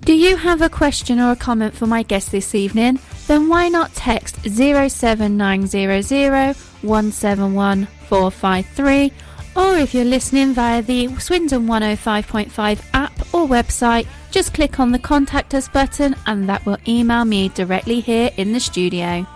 Do you have a question or a comment for my guest this evening? Then why not text 07900 171 453, or if you're listening via the Swindon 105.5 app or website, just click on the Contact Us button and that will email me directly here in the studio.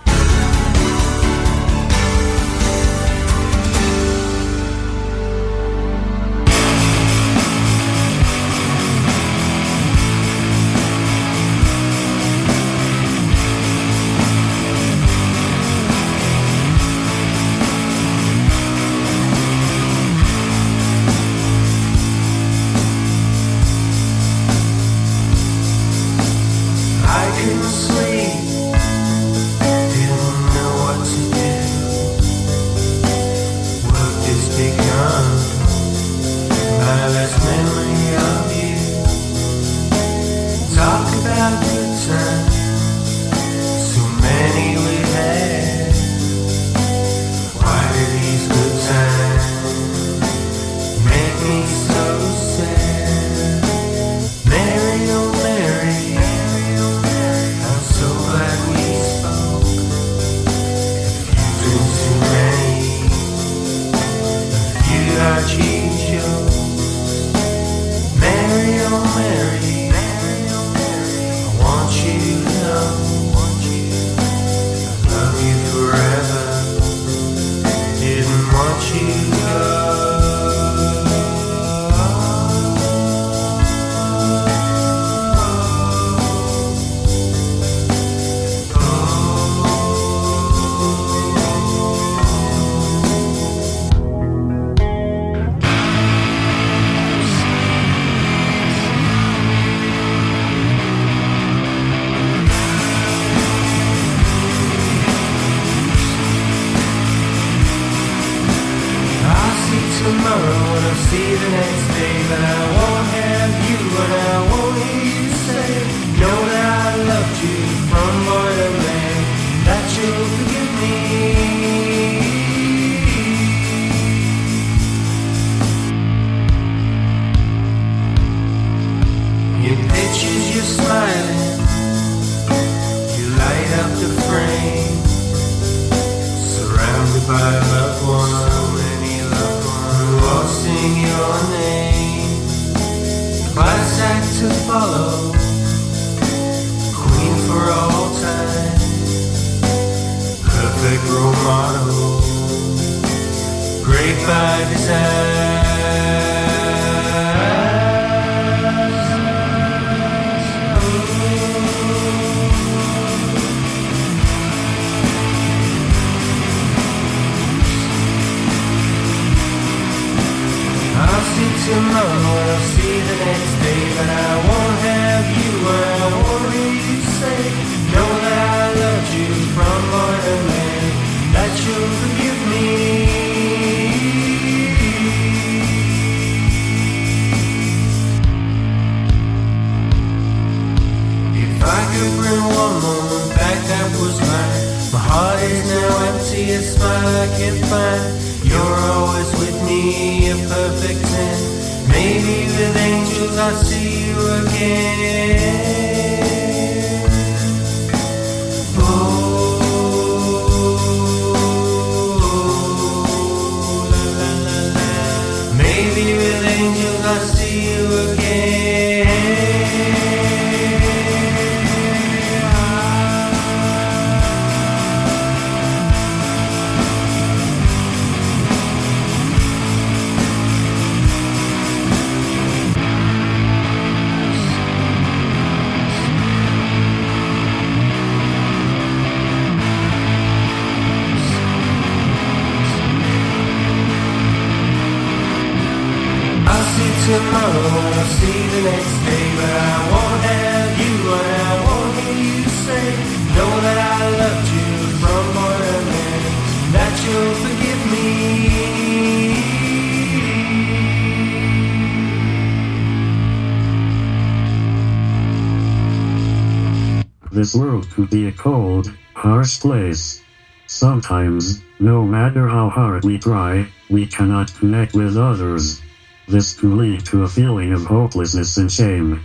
This world could be a cold, harsh place. Sometimes, no matter how hard we try, we cannot connect with others. This could lead to a feeling of hopelessness and shame.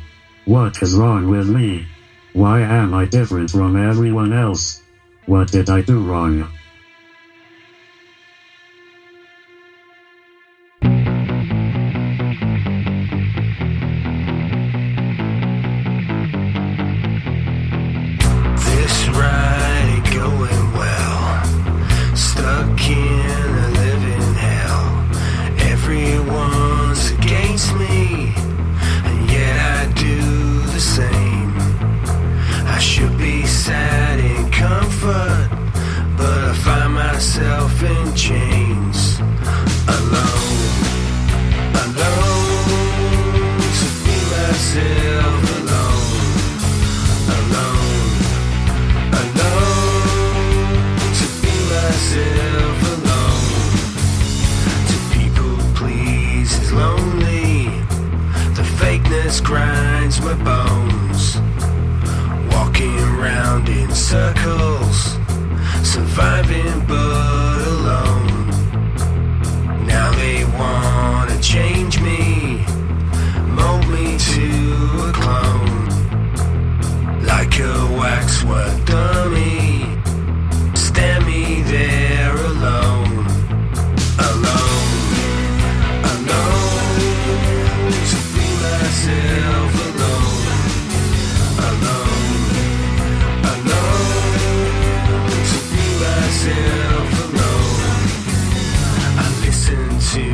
What is wrong with me? Why am I different from everyone else? What did I do wrong? This ride ain't going well. Stuck in a living hell. Everyone's against me, and yet I do the same. I should be sad in comfort, but I find myself in chains. Alone, alone, to be myself alone. Alone, alone, to be myself alone. To people please is lonely. The fakeness grinds my bones. Walking around in circles, surviving but alone. Now they wanna change me, mold me to a clone. Like a waxwork dummy, stand me there alone. Alone, alone, to be myself alone. Alone, alone, to be myself alone. I listen to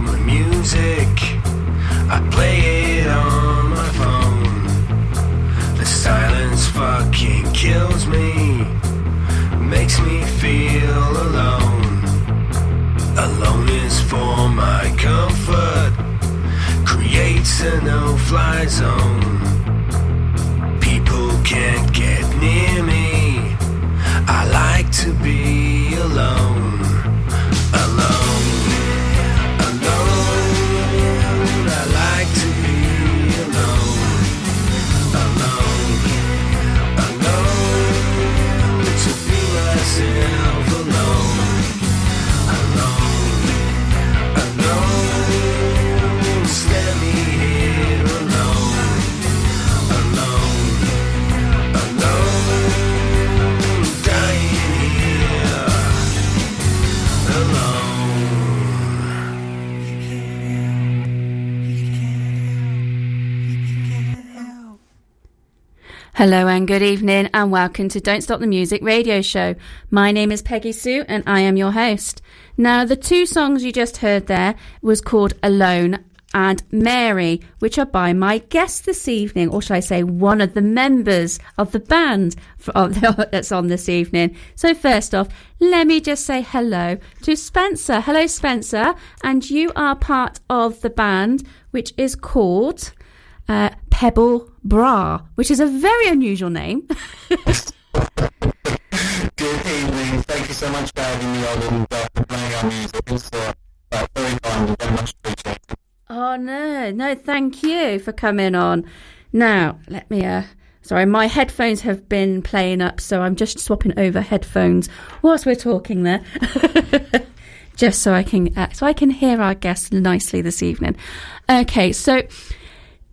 my music, I play it on my phone. The silence fucking kills me, makes me feel alone. Alone is for my comfort, creates a no-fly zone. People can't get near me, I like to be alone. Alone, alone, I like to be alone. Alone, alone, to be myself alone. Alone, alone, stand me here alone. Alone, alone, dying here alone. Hello and good evening and welcome to Don't Stop the Music radio show. My name is Peggy-Sue and I am your host. Now, the two songs you just heard there was called Alone and Mary, which are by my guest this evening, or should I say one of the members of the band that's on this evening. So first off, let me just say hello to Spencer. Hello, Spencer. And you are part of the band, which is called Pebble Bra, which is a very unusual name. Good evening. Thank you so much for having me on and for playing our music. It's very kind and very much appreciated. Oh, no, thank you for coming on. Now, let me, sorry, my headphones have been playing up, so I'm just swapping over headphones whilst we're talking there. Just so I can hear our guests nicely this evening. Okay, so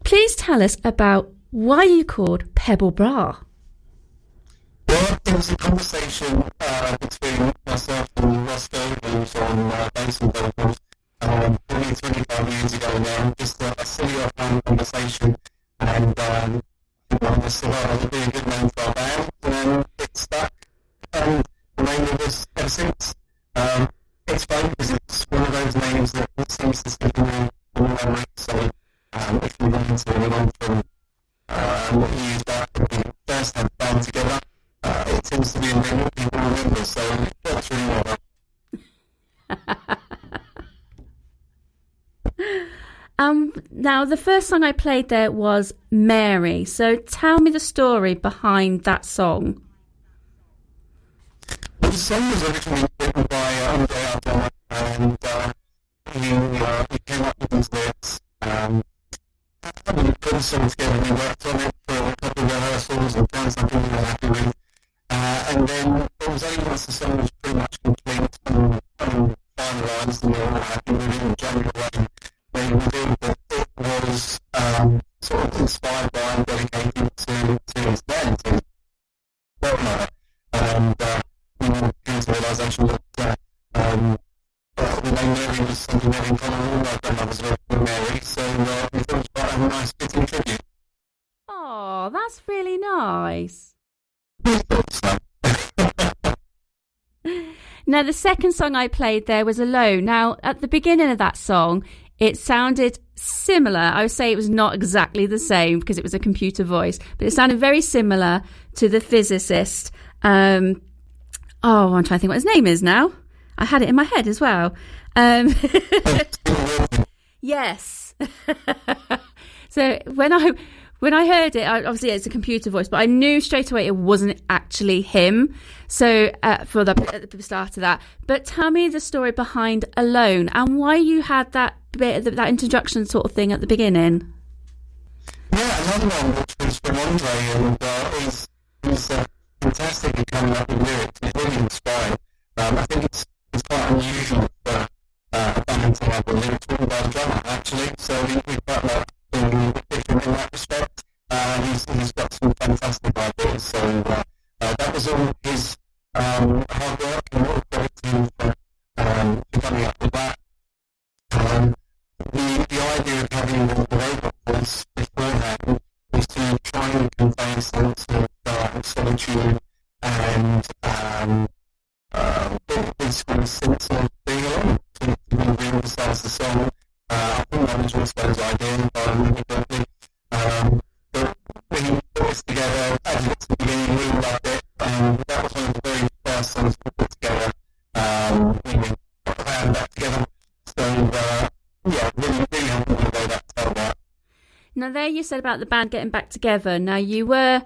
please tell us about why you called Pebble Bra. Well, it was a conversation between myself and Roscoe, who's on bass and vocals, probably 25 years ago now. Just a silly offhand conversation, and I just thought it would be a good name for our band, and then it stuck, and the name of us ever since. It's fun because it's one of those names that seems to stick in your memory, so if we want to move on from what we used that when we first had the band together, it seems to be a name that people remember, so that's really well done. Now, the first song I played there was Mary. So tell me the story behind that song. Well, the song was originally written by Andre Ardon, and he came up with these lyrics. We put the song together, we worked on it for a couple of rehearsals and found something we were happy with. And then it was only once the song was pretty much complete and finalised and we were all happy with it and jammed away, when we revealed that it was sort of inspired by and different to his then, to his partner. And we came to the realisation that the name Mary was something we had in common. All my grandmothers were Mary, so we thought it was quite a nice fitting tribute. Oh, that's really nice. We thought so. Now, the second song I played there was Alone. Now, at the beginning of that song, it sounded similar. I would say it was not exactly the same because it was a computer voice, but it sounded very similar to The Physicist. I'm trying to think what his name is now. I had it in my head as well. Yes. So when I heard it, obviously it's a computer voice, but I knew straight away it wasn't actually him. So at the start of that. But tell me the story behind Alone and why you had that bit, that introduction sort of thing at the beginning. Yeah, another one which was from Andre, and he's fantastic at coming up with lyrics. He's really inspiring. I think it's quite unusual for a band to have the lyrics written by the drummer, actually. So we quite like being a bit different in that respect. He's got some fantastic ideas. So that was all his hard work, and all credit to him for coming up with that. The idea of having the robot voice beforehand was to try and convey a sense of solitude and basically a sense of being alone to really emphasise the song. I think that was Roscoe's idea, if I remember correctly. But when he put this together, as it's the beginning, we loved it, and that was one of the very first songs we put together. We got the band back together. So, really happy with the way that turned out. Now, there you said about the band getting back together. Now, you were,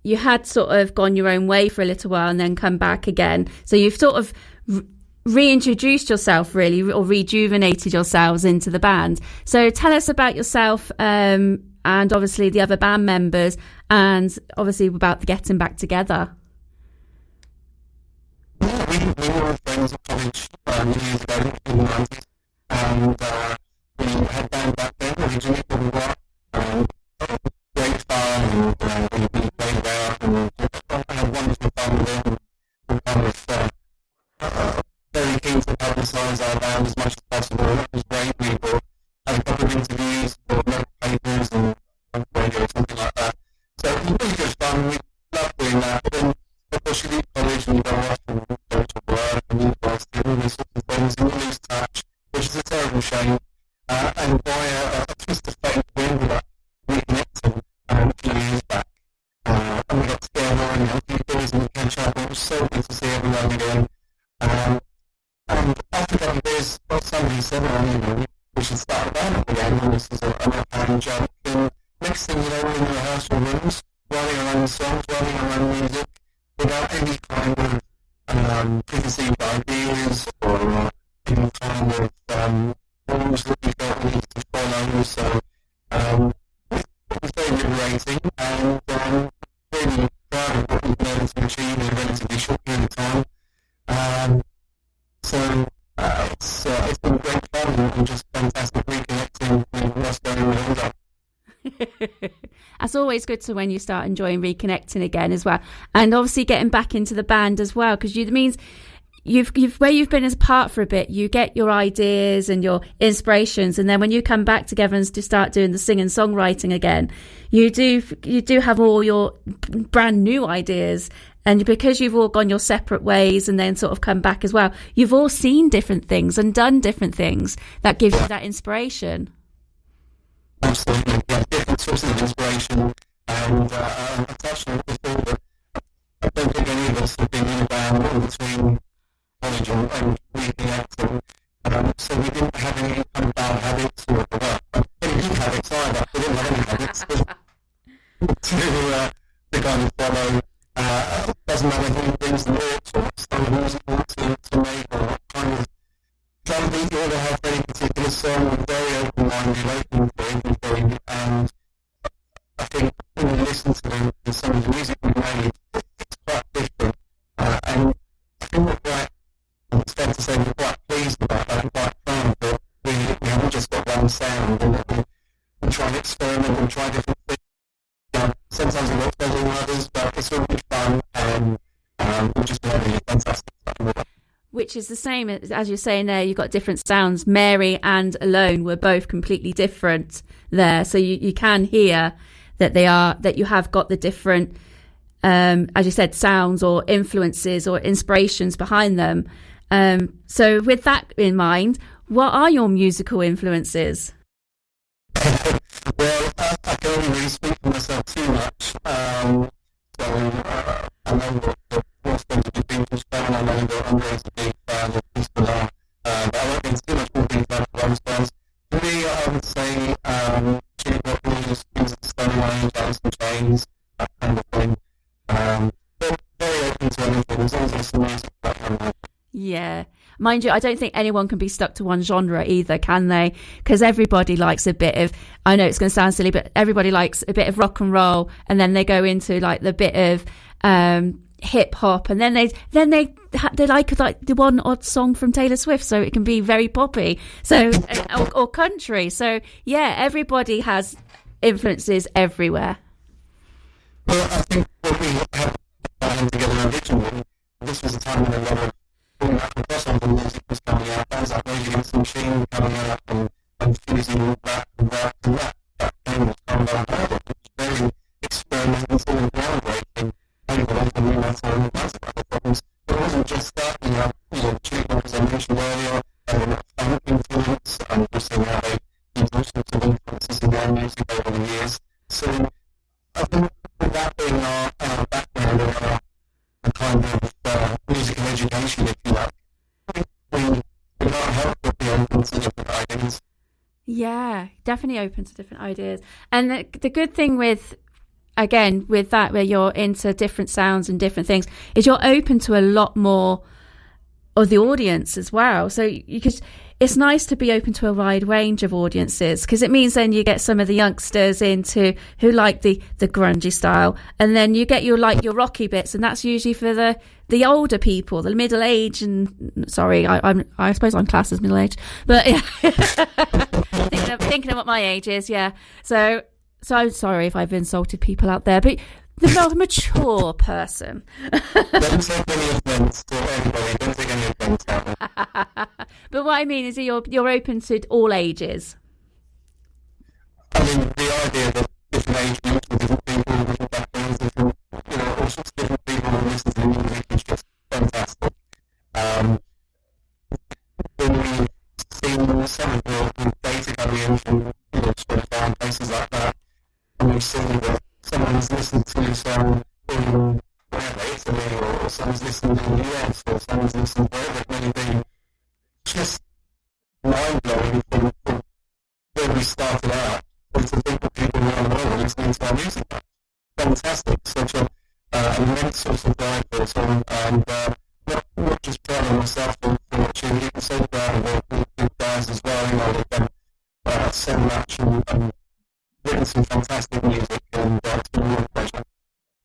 you had sort of gone your own way for a little while and then come back again. So you've sort of reintroduced yourself, really, or rejuvenated yourselves into the band. So tell us about yourself and obviously the other band members, and obviously about the getting back together. Yeah, we were friends at college years ago in the 90s, and we had a band back then, originally called Pebble Bra. Great fun, and we played around, and had wonderful fun with it, and we kind of very keen to publicise our band as much as possible. That was great. We had a couple of interviews for local papers and radio or something like that. So it was really good fun. We loved doing that. But then, of course, you leave college and you go off and go to work and university and all these sorts of things, and you lose touch, which is a terrible shame. And by a twist of fate, we ended up reconnecting a few years back. And we got together and had a few beers and we catch up. It was so good to see everyone again. And after that, there's somebody said, we should start a band up again, and this is an offhand joke. And next thing you know, we're in the rehearsal rooms, writing our own songs, writing our own music, without any kind of preconceived ideas or any kind of rules that we felt we needed to follow. So it was very liberating, and really proud of what we've been able to achieve in a relatively short period of time. So it's been great fun and just fantastic reconnecting with Roscoe and Hilda. That's always good to when you start enjoying reconnecting again as well, and obviously getting back into the band as well, because it means you've where you've been as apart for a bit, you get your ideas and your inspirations, and then when you come back together and to start doing the singing songwriting again, you do have all your brand new ideas. And because you've all gone your separate ways and then sort of come back as well, you've all seen different things and done different things that gives you that inspiration. Absolutely, yeah, different sources of inspiration. And I touched on it before, but I don't think any of us have been in a band in between college and reconnecting. So we didn't have any kind of bad habits or any good habits either. We didn't have any habits to kind of follow. Doesn't matter who brings the lyrics or style of music to make, or kind of trying to be able to have any particular song. We're very open-minded, open for everything, and I think when you listen to some of the music we made, it's quite different, and I think we're quite, it's fair to say we're quite pleased about that and quite proud that we haven't just got one sound, and we try and experiment and try different things. sometimes it works better than others, but it's all good fun, and we're just having a fantastic time. Which is the same as you're saying there. You've got different sounds. Mary and Alone were both completely different there, so you can hear that you have got the different, as you said, sounds or influences or inspirations behind them. So with that in mind, what are your musical influences? Well, I can only really speak for myself too much. So I know that what's going to be Beatles fan. I know that Andre's a big fan of Pebble Bra, but I won't get into too much more detail for those fans. For me, I would say Jukebox Blues, Kings of the Stone Age, Alice in Chains, that kind of thing. But very open to anything, as long as there's some music background. Yeah. Mind you, I don't think anyone can be stuck to one genre either, can they? Because everybody likes a bit of, I know it's going to sound silly, but everybody likes a bit of rock and roll, and then they go into like the bit of hip hop, and then they like the one odd song from Taylor Swift, so it can be very poppy, so or country. So yeah, everybody has influences everywhere. Well, I think what we had together originally, this was a time when a lot of crossover music was coming out. Bands like Rage Against the Machine coming out and fusing rap and rock and rap. That thing was coming out. It was very experimental and groundbreaking. Everybody can do that and lots of other problems. But it wasn't just that. You know, Jukebox, as I mentioned earlier, funk influence, and we're seeing how they use all sorts of influences in their music over the years. So I think with that being our background and our kind of musical education, if you like, we can't help but be open to different ideas. Yeah, definitely open to different ideas. And the good thing with that, where you're into different sounds and different things, is you're open to a lot more of the audience as well. So it's nice to be open to a wide range of audiences, because it means then you get some of the youngsters who like the grungy style, and then you get your rocky bits, and that's usually for the older people, the middle age. And sorry, I suppose I'm classed as middle age, but yeah. thinking of what my age is, yeah. So I'm sorry if I've insulted people out there, but the more mature person. Don't take any offence to anybody. Don't take any offence out there. But what I mean is you're open to all ages. I mean, the idea that different age groups with different people, different backgrounds, different, all sorts of different people who listen to music is just fantastic. When we've seen some of the data coming in from Spotify and places like that, and we've seen that someone's listened to a song in Italy, or someone's listened in the US, or someone's listened wherever it may be. It's just mind-blowing from where we started out, and to think that people around the world are listening to our music. Fantastic. Such an immense source of pride for us all, and not just proud of myself for watching it, I'm so proud of the guys as well. They've done so much and written some fantastic music, and it's been a real pleasure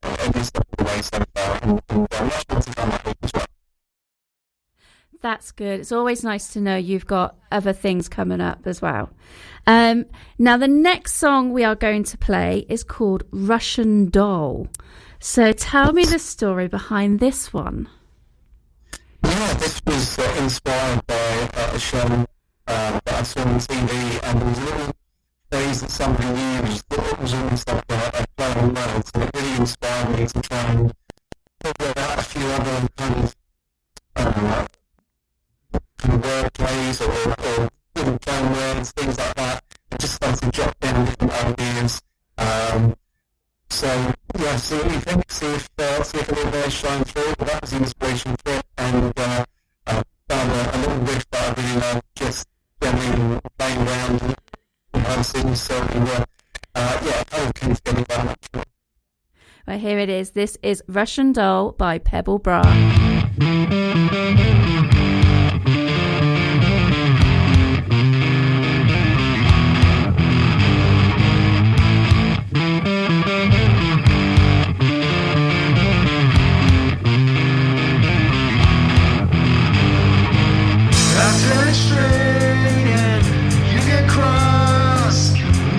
every step of the way so far, and much more to come, I hope, as well. That's good. It's always nice to know you've got other things coming up as well. Now, the next song we are going to play is called Russian Doll. So tell me the story behind this one. Yeah, this was inspired by a show that I saw on TV, and there was a little phrase that somebody used that was almost like a play on words, and it really inspired me to try and figure out a few other kind of word plays or little play on words, things like that. I just started to jot down different ideas. So yeah, see what you think, see if a little bit shine through. But that was the inspiration for it, and I found a little riff that I really love, just jamming, playing around and rehearsing. So yeah, I couldn't get it done. Well, here it is. This is Russian Doll by Pebble Bra.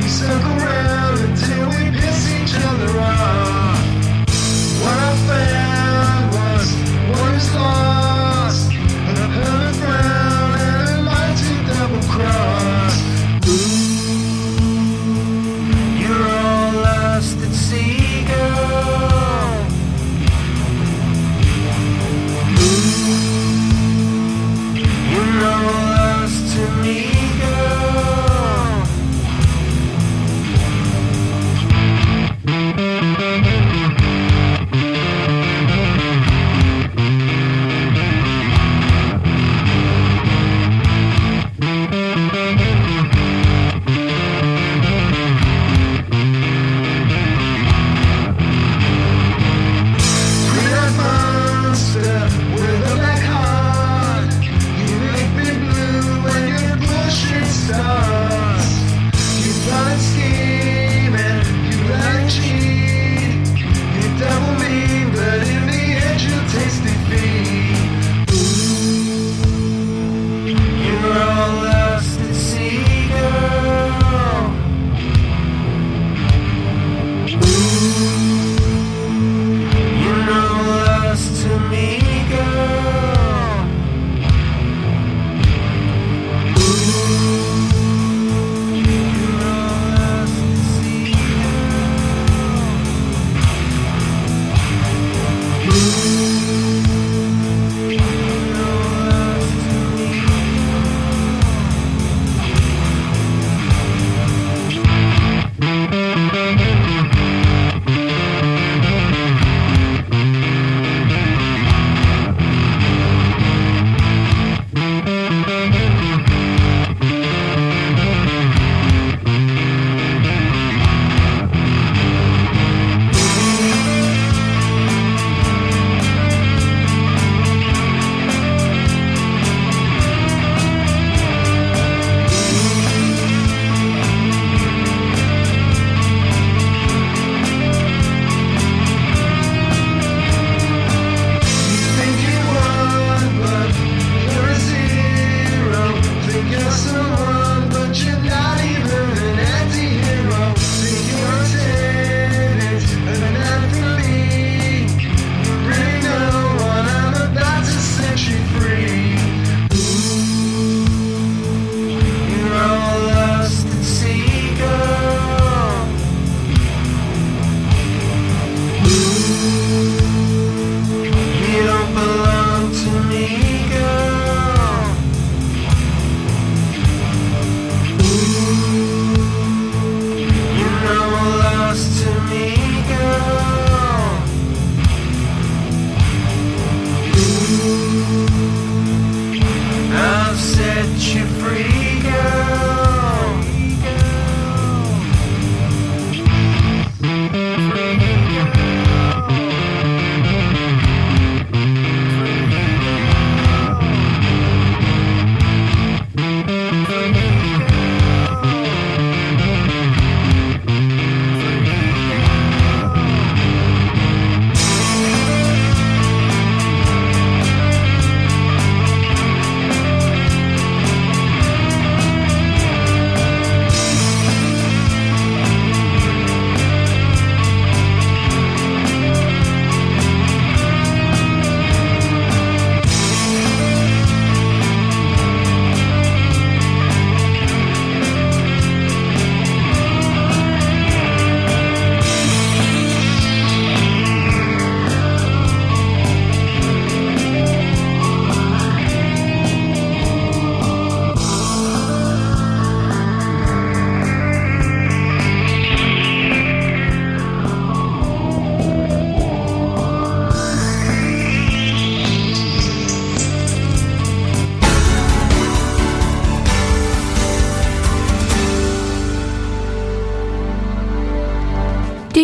Circle round until we piss each other off.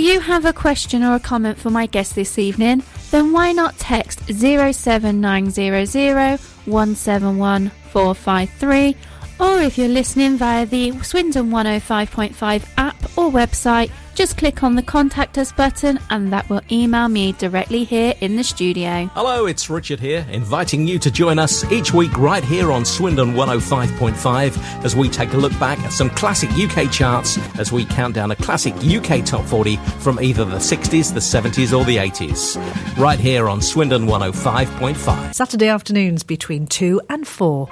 you have a question or a comment for my guest this evening? Then why not text 07900 171 453, or if you're listening via the Swindon 105.5 app or website, just click on the Contact Us button and that will email me directly here in the studio. Hello, it's Richard here, inviting you to join us each week right here on Swindon 105.5 as we take a look back at some classic UK charts as we count down a classic UK top 40 from either the 60s, the 70s or the 80s. Right here on Swindon 105.5. Saturday afternoons between 2 and 4.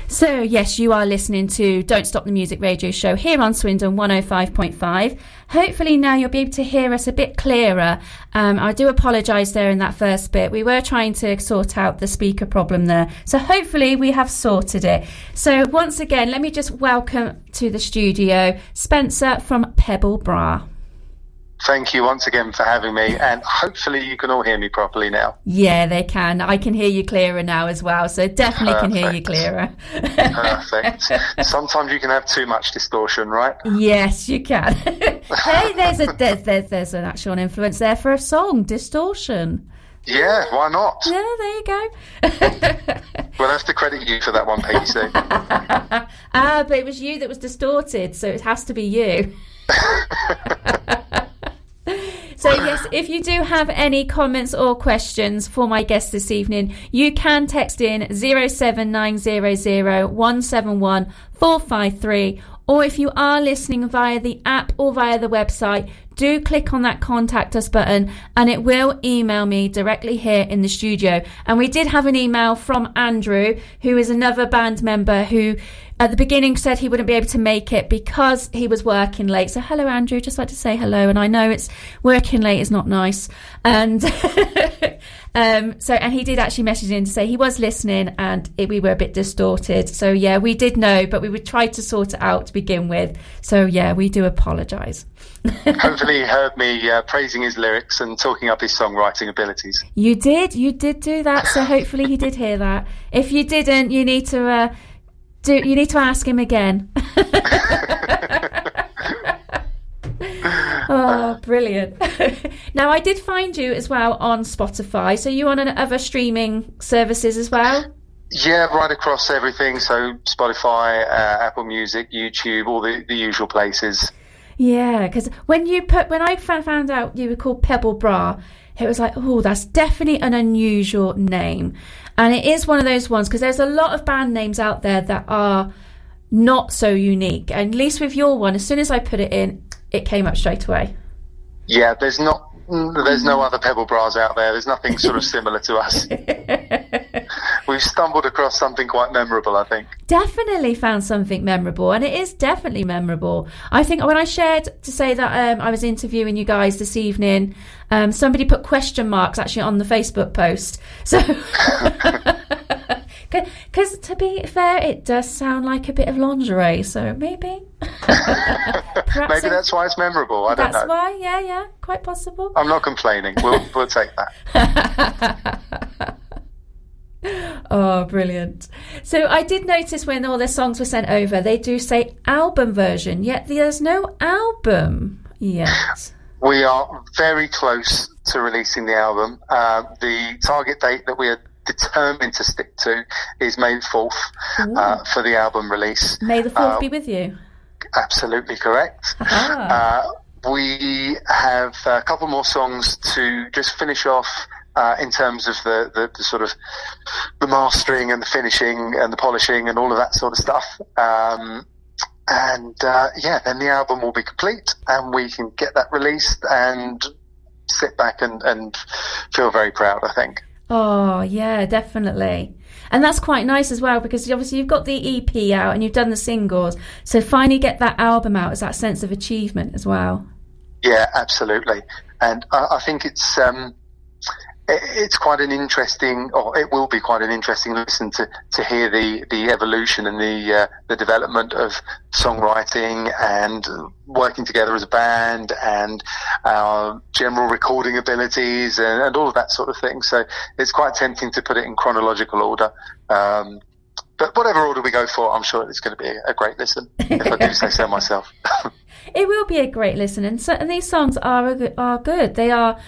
So, yes, you are listening to Don't Stop the Music radio show here on Swindon 105.5. Hopefully now you'll be able to hear us a bit clearer. I do apologise there in that first bit. We were trying to sort out the speaker problem there. So hopefully we have sorted it. So once again, let me just welcome to the studio Spencer from Pebble Bra. Thank you once again for having me, and hopefully you can all hear me properly now. Yeah, they can. I can hear you clearer now as well, so definitely can hear you clearer. Perfect. Sometimes you can have too much distortion, right? Yes, you can. Hey, there's an actual influence there for a song, distortion. Yeah, why not? Yeah, there you go. We'll have to credit you for that one, Peggy-Sue. But it was you that was distorted, so it has to be you. So yes, if you do have any comments or questions for my guest this evening, you can text in 07900 171 453, or if you are listening via the app or via the website, do click on that Contact Us button and it will email me directly here in the studio. And we did have an email from Andrew, who is another band member who at the beginning said he wouldn't be able to make it because he was working late. So hello, Andrew, just like to say hello. And I know it's working late is not nice. And and he did actually message in to say he was listening and we were a bit distorted. So yeah, we did know, but we would try to sort it out to begin with. So yeah, we do apologise. Hopefully he heard me praising his lyrics and talking up his songwriting abilities. You did do that. So hopefully he did hear that. If you didn't, you need to ask him again. Oh, brilliant. Now, I did find you as well on Spotify. So you on other streaming services as well? Yeah, right across everything. So Spotify, Apple Music, YouTube, all the usual places. Yeah, because when I found out you were called Pebble Bra, it was like, oh, that's definitely an unusual name. And it is one of those ones, because there's a lot of band names out there that are not so unique. And at least with your one, as soon as I put it in, it came up straight away. Yeah, there's no other Pebble Bras out there. There's nothing sort of similar to us. We've stumbled across something quite memorable, I think. Definitely found something memorable, and it is definitely memorable. I think when I shared to say that I was interviewing you guys this evening, somebody put question marks actually on the Facebook post. So, because to be fair, it does sound like a bit of lingerie, so maybe. Maybe that's why it's memorable. I don't know. That's why, yeah, quite possible. I'm not complaining. We'll take that. Oh, brilliant. So I did notice when all their songs were sent over, they do say album version, yet there's no album yet. We are very close to releasing the album. The target date that we are determined to stick to is May the 4th for the album release. May the 4th be with you. Absolutely correct. We have a couple more songs to just finish off in terms of the sort of the mastering and the finishing and the polishing and all of that sort of stuff. Then the album will be complete and we can get that released and sit back and feel very proud, I think. Oh, yeah, definitely. And that's quite nice as well, because obviously you've got the EP out and you've done the singles. So finally get that album out is that sense of achievement as well. Yeah, absolutely. And I think it's quite an interesting, or it will be quite an interesting listen to hear the evolution and the development of songwriting and working together as a band and our general recording abilities and all of that sort of thing. So it's quite tempting to put it in chronological order. But whatever order we go for, I'm sure it's going to be a great listen, if I do say so myself. It will be a great listen, and these songs are good. They are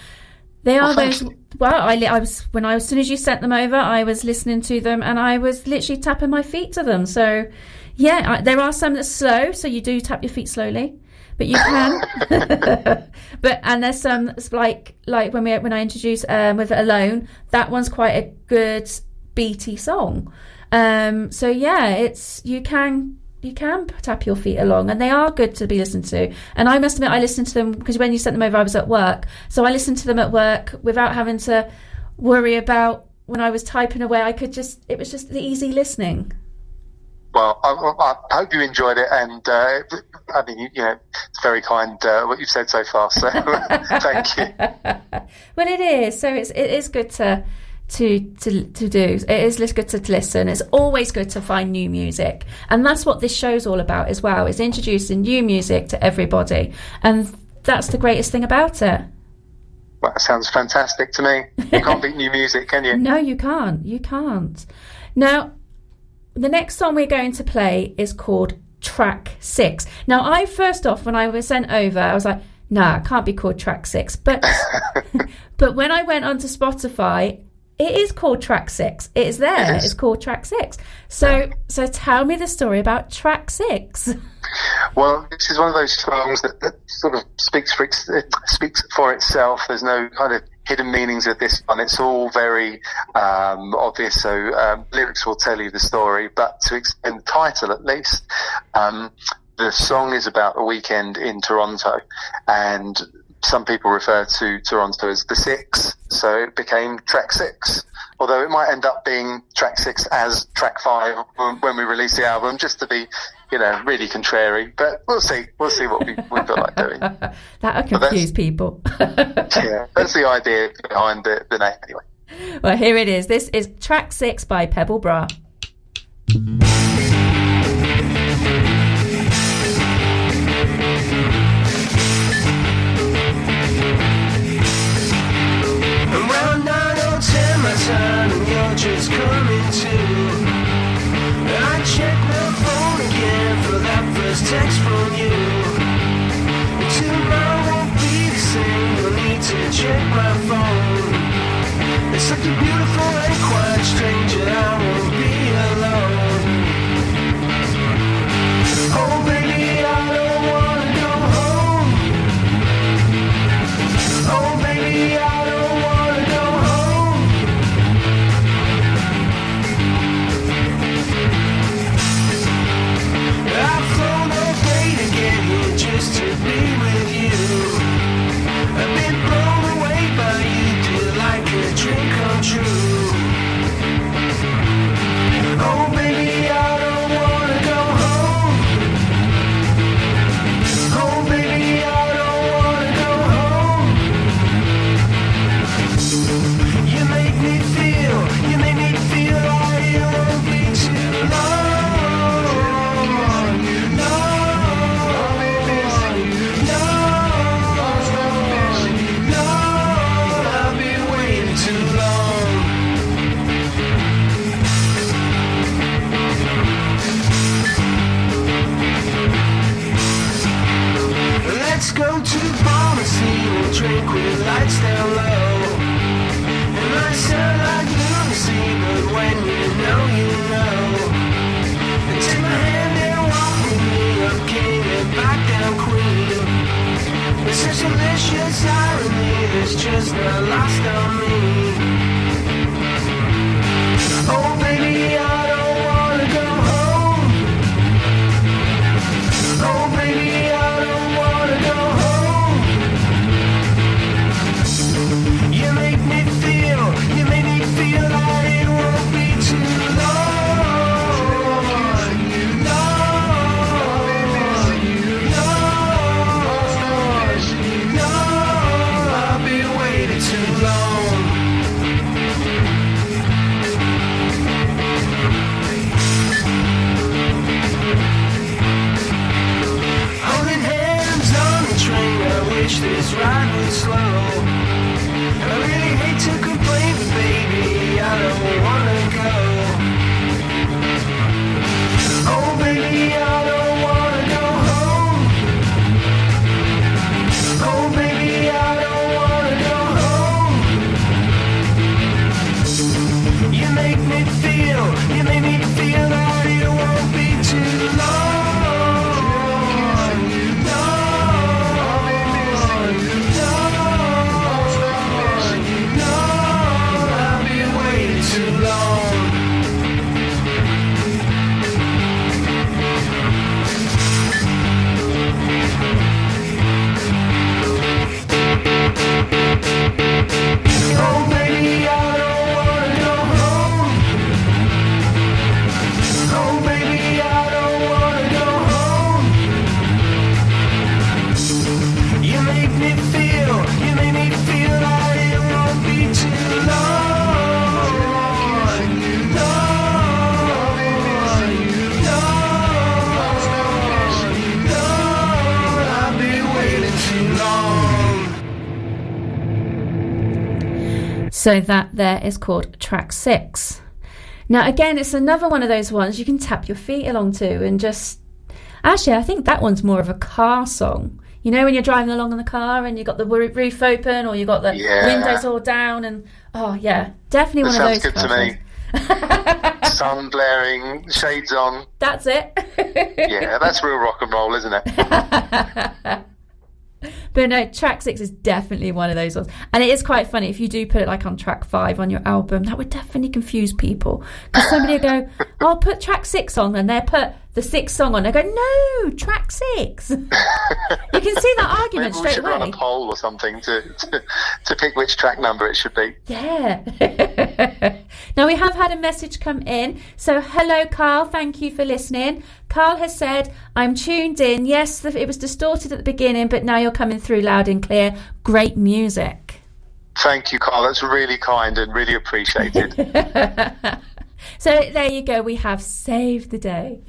those. Well, I was as soon as you sent them over, I was listening to them, and I was literally tapping my feet to them. So, yeah, there are some that's slow, so you do tap your feet slowly, but you can. And there's some that's like when I introduced with Alone, that one's quite a good beaty song. So yeah, you can tap your feet along, and they are good to be listened to. And I must admit, I listened to them because when you sent them over, I was at work, so I listened to them at work without having to worry about when I was typing away. It was just the easy listening. Well, I hope you enjoyed it, and I mean, it's very kind what you've said so far. So thank you. Well, it is. So it is good to do. It is good to listen. It's always good to find new music, and that's what this show's all about as well, is introducing new music to everybody, and that's the greatest thing about it. Well, that sounds fantastic to me. You can't beat new music, can you? No, you can't. Now, the next song we're going to play is called Track 6. Now, first off, when I was sent over, I was like, nah, it can't be called Track 6, but but when I went onto Spotify, it is called Track 6. It is there. Yes. It's called Track 6. So tell me the story about Track 6. Well, this is one of those songs that sort of speaks for itself. There's no kind of hidden meanings of this one. It's all very obvious, so lyrics will tell you the story. But to explain the title at least, the song is about a weekend in Toronto, and some people refer to Toronto as the Six, so it became Track 6. Although it might end up being Track 6 as Track 5 when we release the album, just to be, really contrary. But we'll see. We'll see what we feel like doing. That'll confuse people. Yeah, that's the idea behind the name anyway. Well, here it is. This is Track 6 by Pebble Bra. And you're just coming to. I check my phone again for that first text from you. Tomorrow won't be the same. I'll need to check my phone. It's such a beautiful and quiet stranger. I won't be alone. Oh baby, I don't wanna go home. Oh baby, I don't wanna go home. Just to be with you. I've been blown away by you, dear, like a dream come true. Oh baby, I don't wanna go home. Oh baby, I don't wanna go home. You make me feel like it won't be too long. Let's go to the pharmacy and drink with lights down low. It might sound like lunacy, but when you know, you know. And take my hand and walk with me, up king and back down queen. It's such a delicious irony that's just not lost on me. Oh baby, I don't wanna go home. Oh baby, I don't wanna go home. You make me feel like it won't be too long. No, I've been waiting too long. Holding hands on the train, I wish this ride would slow. I really hate to complain, but baby, I don't wanna go. Oh baby, I don't wanna go home. So that there is called track 6. Now, again, it's another one of those ones you can tap your feet along to and just... Actually, I think that one's more of a car song. You know, when you're driving along in the car and you've got the roof open or you've got the windows all down and... Oh, yeah, definitely one of those. Sounds good to me. Sun blaring, shades on. That's it. Yeah, that's real rock and roll, isn't it? But no, track 6 is definitely one of those ones. And it is quite funny. If you do put it like on track 5 on your album, that would definitely confuse people. Because somebody will go, I'll put track 6 on, and they'll put the 6th song on. They go, no, track 6. You can see that argument Maybe we straight should away. run a poll or something to pick which track number it should be. Yeah. Now, we have had a message come in. So, hello, Carl. Thank you for listening. Carl has said, I'm tuned in. Yes, it was distorted at the beginning, but now you're coming through loud and clear. Great music. Thank you, Carl. That's really kind and really appreciated. So, there you go. We have saved the day.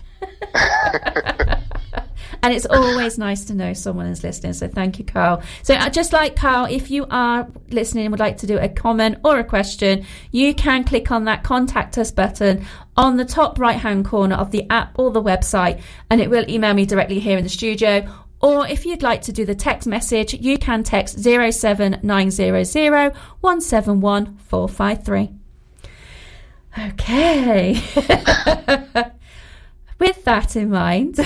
And it's always nice to know someone is listening, so thank you, Carl. So just like Carl, if you are listening and would like to do a comment or a question, you can click on that contact us button on the top right hand corner of the app or the website, and it will email me directly here in the studio. Or if you'd like to do the text message, you can text 07900 171 453. Okay. With that in mind,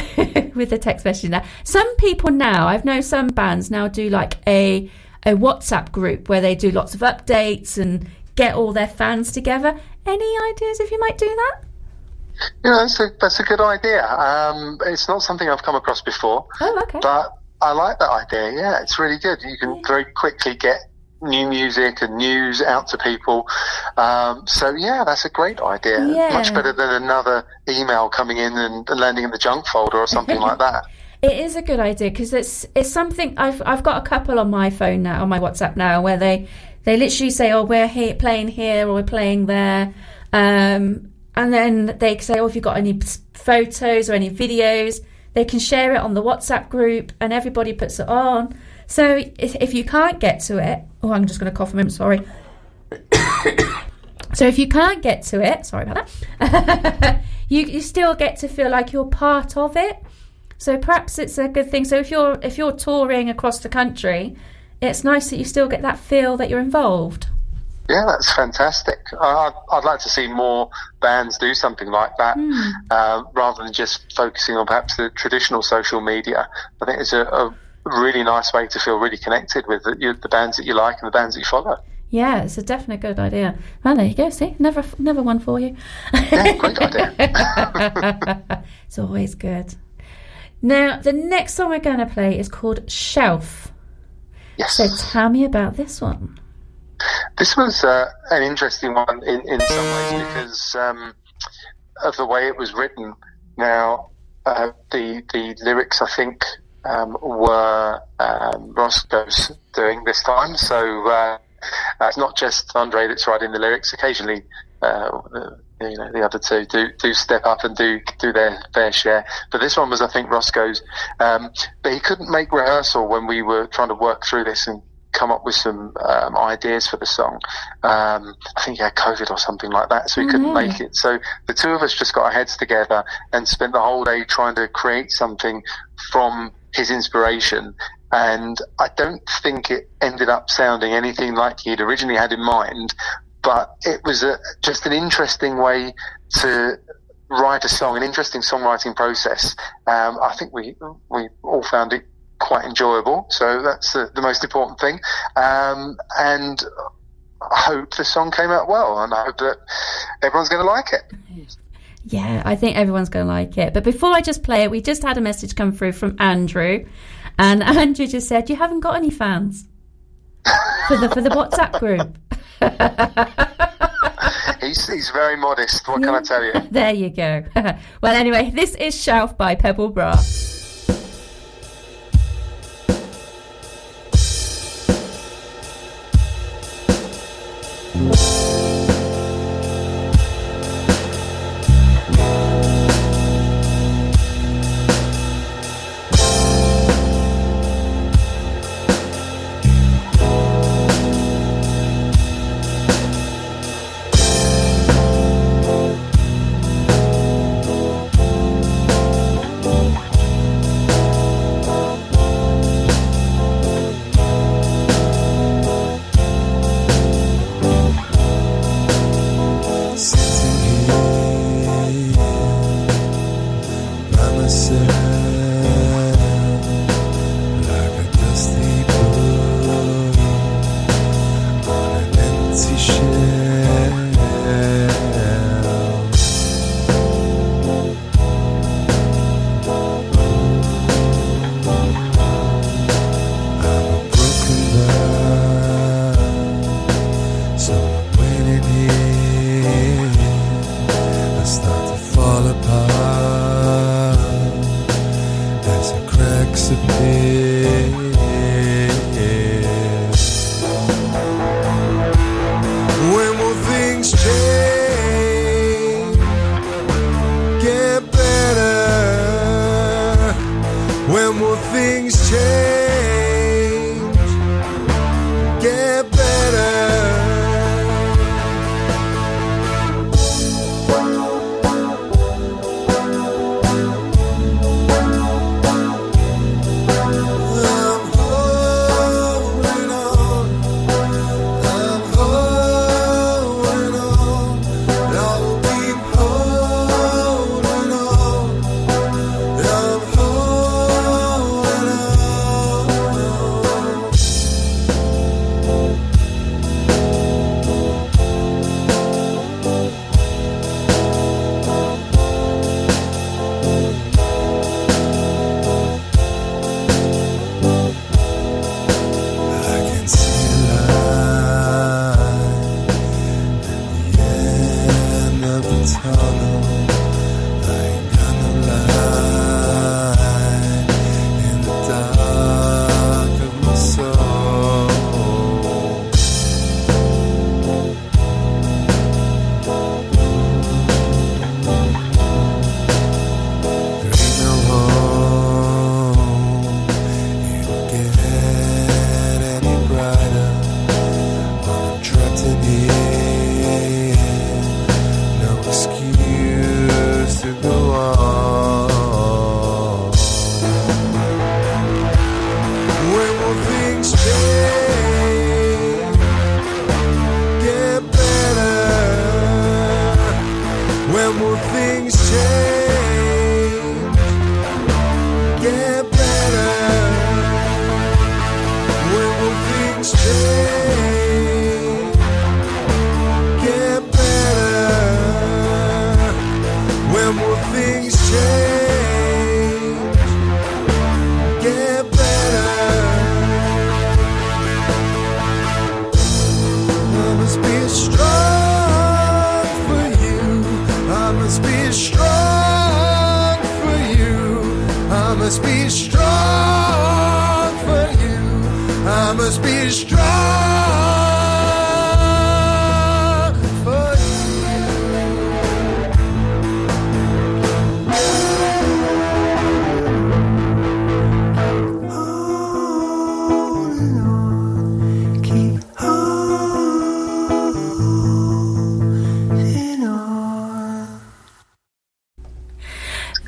with the text message now, some people now, I've known some bands now do like a WhatsApp group where they do lots of updates and get all their fans together. Any ideas if you might do that? Yeah, that's a good idea. It's not something I've come across before. Oh, okay. But I like that idea. Yeah, it's really good. You can very quickly get new music and news out to people. So yeah, that's a great idea. Yeah. Much better than another email coming in and landing in the junk folder or something like that. It is a good idea because it's something I've got a couple on my phone now, on my WhatsApp now, where they literally say, oh, we're playing here or we're playing there, and then they say, oh, if you've got any photos or any videos, they can share it on the WhatsApp group and everybody puts it on. So if you can't get to it, oh, I'm just going to cough a minute, sorry. So if you can't get to it, sorry about that, you still get to feel like you're part of it. So perhaps it's a good thing. So if you're touring across the country, it's nice that you still get that feel that you're involved. Yeah, that's fantastic. I'd like to see more bands do something like that, rather than just focusing on perhaps the traditional social media. I think it's a really nice way to feel really connected with the bands that you like and the bands that you follow. Yeah, it's a definite good idea. Well, there you go. See, never one for you. Yeah, great idea. It's always good. Now, the next song we're going to play is called Shelf. Yes. So tell me about this one. This was an interesting one in some ways because of the way it was written. Now, the lyrics, I think, were Roscoe's doing this time. So it's not just Andre that's writing the lyrics. Occasionally, the other two do step up and do their fair share. But this one was, I think, Roscoe's. But he couldn't make rehearsal when we were trying to work through this and come up with some ideas for the song. I think he had COVID or something like that, so he couldn't make it. So the two of us just got our heads together and spent the whole day trying to create something from his inspiration. And I don't think it ended up sounding anything like he'd originally had in mind, but it was just an interesting way to write a song, an interesting songwriting process. I think we all found it quite enjoyable, so that's the most important thing, and I hope the song came out well, and I hope that everyone's going to like it. Yeah, I think everyone's going to like it. But before I just play it, we just had a message come through from Andrew, and Andrew just said, you haven't got any fans for the WhatsApp group. He's very modest, what can I tell you? There you go. Well, anyway, this is Shelf by Pebble Bra. When will things change? Get better. When will things change? Get better.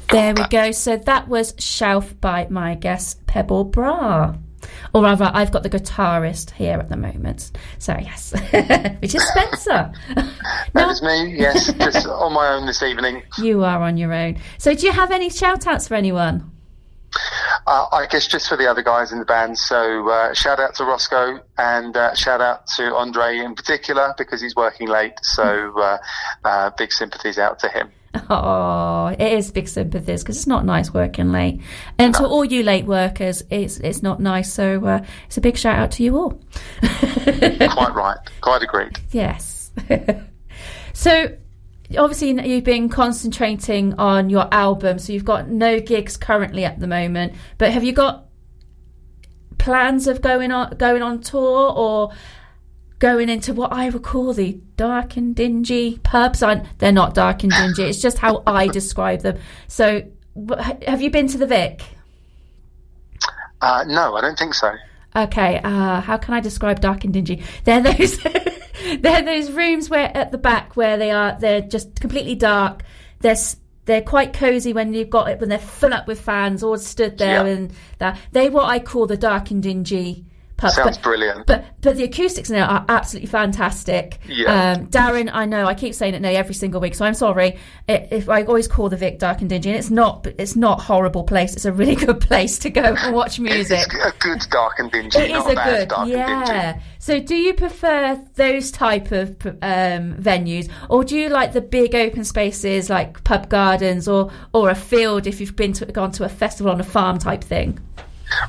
There we go. So that was Shelf by my guest, Pebble Bra. Or rather, I've got the guitarist here at the moment. So, yes, which is Spencer. That is me, yes, just on my own this evening. You are on your own. So do you have any shout-outs for anyone? I guess just for the other guys in the band. So shout out to Roscoe and shout out to Andre in particular because he's working late. So big sympathies out to him. Oh, it is big sympathies because it's not nice working late. And to all you late workers, it's not nice. So it's a big shout out to you all. Quite right. Quite agreed. Yes. So obviously you've been concentrating on your album. So you've got no gigs currently at the moment. But have you got plans of going on tour or going into what I would call the dark and dingy pubs? They're not dark and dingy. It's just how I describe them. So have you been to the Vic? No, I don't think so. Okay. How can I describe dark and dingy? They're those they're those rooms where at the back where they're just completely dark. They're quite cosy when they're full up with fans all stood there, and that they what I call the dark and dingy pubs. Sounds brilliant. But the acoustics in there are absolutely fantastic. Yeah. Darren, I know I keep saying it now every single week, so I'm sorry if I always call the Vic dark and dingy, and it's not a horrible place. It's a really good place to go and watch music. It's a good dark and dingy. It not is a bad dark yeah. and dingy. So do you prefer those type of venues, or do you like the big open spaces like pub gardens or a field if you've gone to a festival on a farm type thing?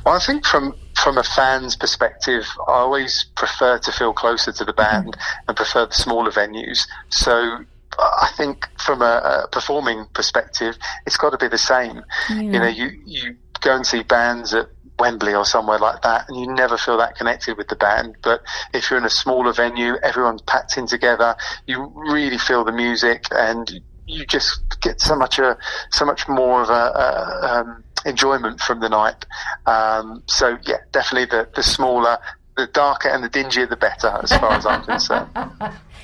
Well, I think from a fan's perspective, I always prefer to feel closer to the band and prefer the smaller venues. So I think from a performing perspective, it's got to be the same. Yeah. You know, you go and see bands at Wembley or somewhere like that, and you never feel that connected with the band. But if you're in a smaller venue, everyone's packed in together, you really feel the music, and you just get so much more of a enjoyment from the night. So yeah, definitely the smaller, the darker and the dingier the better, as far as I'm concerned.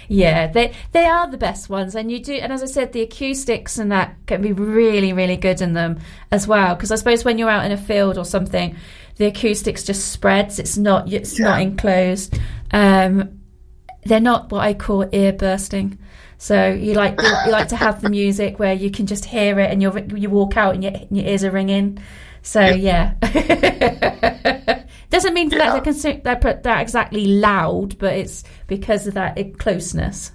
Yeah, they are the best ones, and as I said, the acoustics and that can be really, really good in them as well. Because I suppose when you're out in a field or something, the acoustics just spreads. It's not enclosed. They're not what I call ear bursting. So you like to have the music where you can just hear it, and you walk out and your ears are ringing. So yeah. Doesn't mean that they're exactly loud, but it's because of that closeness.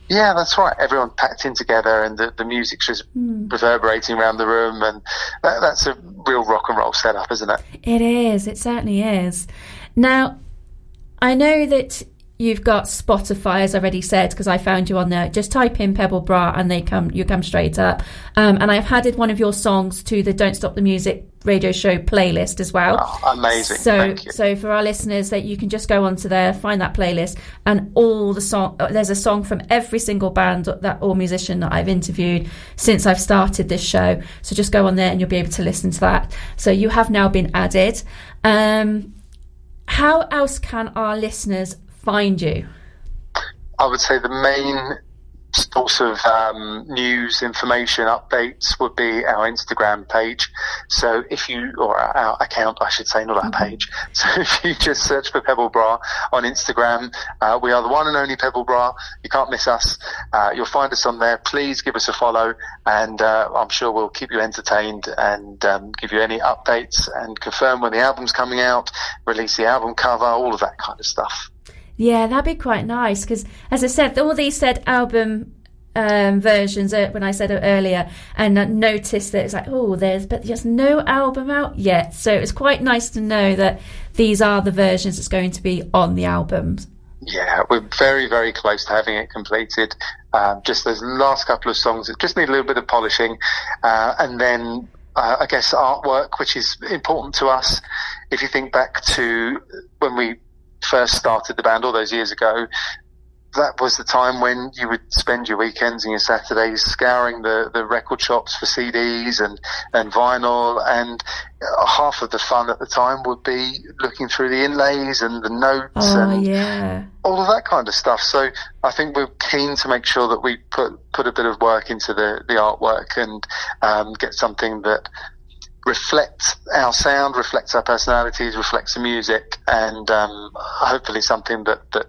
Yeah, that's right. Everyone packed in together, and the music's just reverberating around the room, and that's a real rock and roll setup, isn't it? It is. It certainly is. Now, I know that you've got Spotify, as I already said, because I found you on there. Just type in Pebble Bra and you come straight up. And I've added one of your songs to the Don't Stop the Music radio show playlist as well. Oh, amazing. Thank you. So for our listeners, that you can just go onto there, find that playlist, and all the song. There's a song from every single band or musician that I've interviewed since I've started this show. So just go on there and you'll be able to listen to that. So you have now been added. How else can our listeners find you? I would say the main source of news, information, updates would be our Instagram page. So or our account, I should say, not our page. So if you just search for Pebble Bra on Instagram, we are the one and only Pebble Bra. You can't miss us. You'll find us on there. Please give us a follow, and I'm sure we'll keep you entertained and give you any updates and confirm when the album's coming out, release the album cover, all of that kind of stuff. Yeah, that'd be quite nice, because, as I said, all these said album versions, when I said it earlier, and I noticed that it's like, but there's no album out yet. So it's quite nice to know that these are the versions that's going to be on the albums. Yeah, we're very, very close to having it completed. Just those last couple of songs that just need a little bit of polishing. And then I guess artwork, which is important to us. If you think back to when we first started the band all those years ago, that was the time when you would spend your weekends and your Saturdays scouring the record shops for CDs and vinyl, and half of the fun at the time would be looking through the inlays and the notes and all of that kind of stuff. So I think we're keen to make sure that we put a bit of work into the artwork and get something that reflects our sound, reflects our personalities, reflects the music, and hopefully something that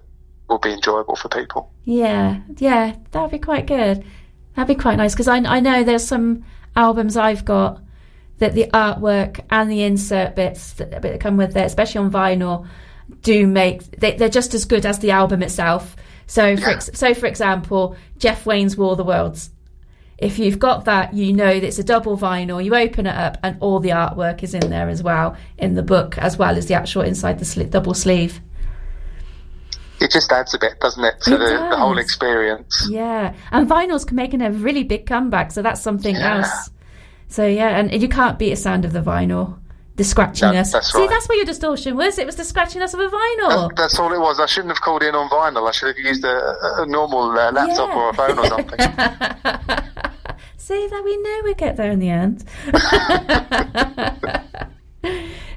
will be enjoyable for people. Yeah, that'd be quite good. That'd be quite nice, because I know there's some albums I've got that the artwork and the insert bits that come with it, especially on vinyl, they're just as good as the album itself. So for example, Jeff Wayne's War of the Worlds. If you've got that, you know that it's a double vinyl. You open it up and all the artwork is in there as well, in the book, as well as the actual inside the double sleeve. It just adds a bit, doesn't it, to the whole experience. Yeah, and vinyls can make a really big comeback, so that's something else. So and you can't beat the sound of the vinyl. The scratchiness. No, that's right. See, that's where your distortion was. It was the scratchiness of a vinyl. That's all it was. I shouldn't have called in on vinyl. I should have used a normal laptop or a phone or something. See, that we know we'll get there in the end.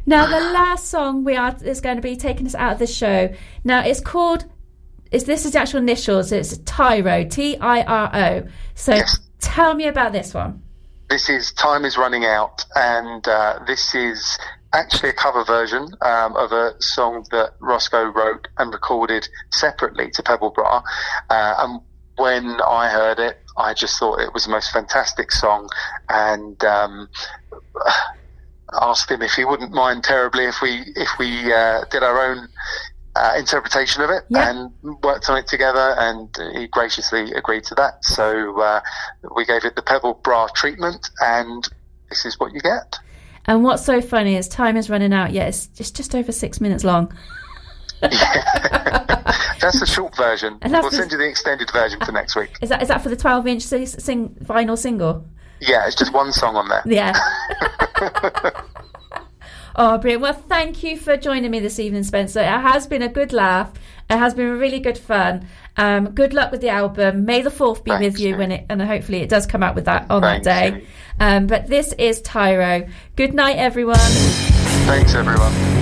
Now, the last song is going to be taking us out of the show. Now, this is the actual initials. It's Tyro, Tiro. So Tell me about this one. This is Time Is Running Out, and this is actually a cover version of a song that Roscoe wrote and recorded separately to Pebble Bra. And when I heard it, I just thought it was the most fantastic song, and asked him if he wouldn't mind terribly if we did our own interpretation of it and worked on it together, and he graciously agreed to that. So we gave it the Pebble Bra treatment, and this is what you get. And what's so funny is Time Is Running Out. Yeah, it's just over 6 minutes long. That's the short version. We'll send you the extended version for next week. Is that for the 12-inch vinyl single? Yeah, it's just one song on there. Yeah. Oh, brilliant. Well, thank you for joining me this evening, Spencer. It has been a good laugh. It has been really good fun. Good luck with the album. May the 4th be with you and hopefully it does come out with that on that day. But this is Tyro. Good night, everyone. Thanks, everyone.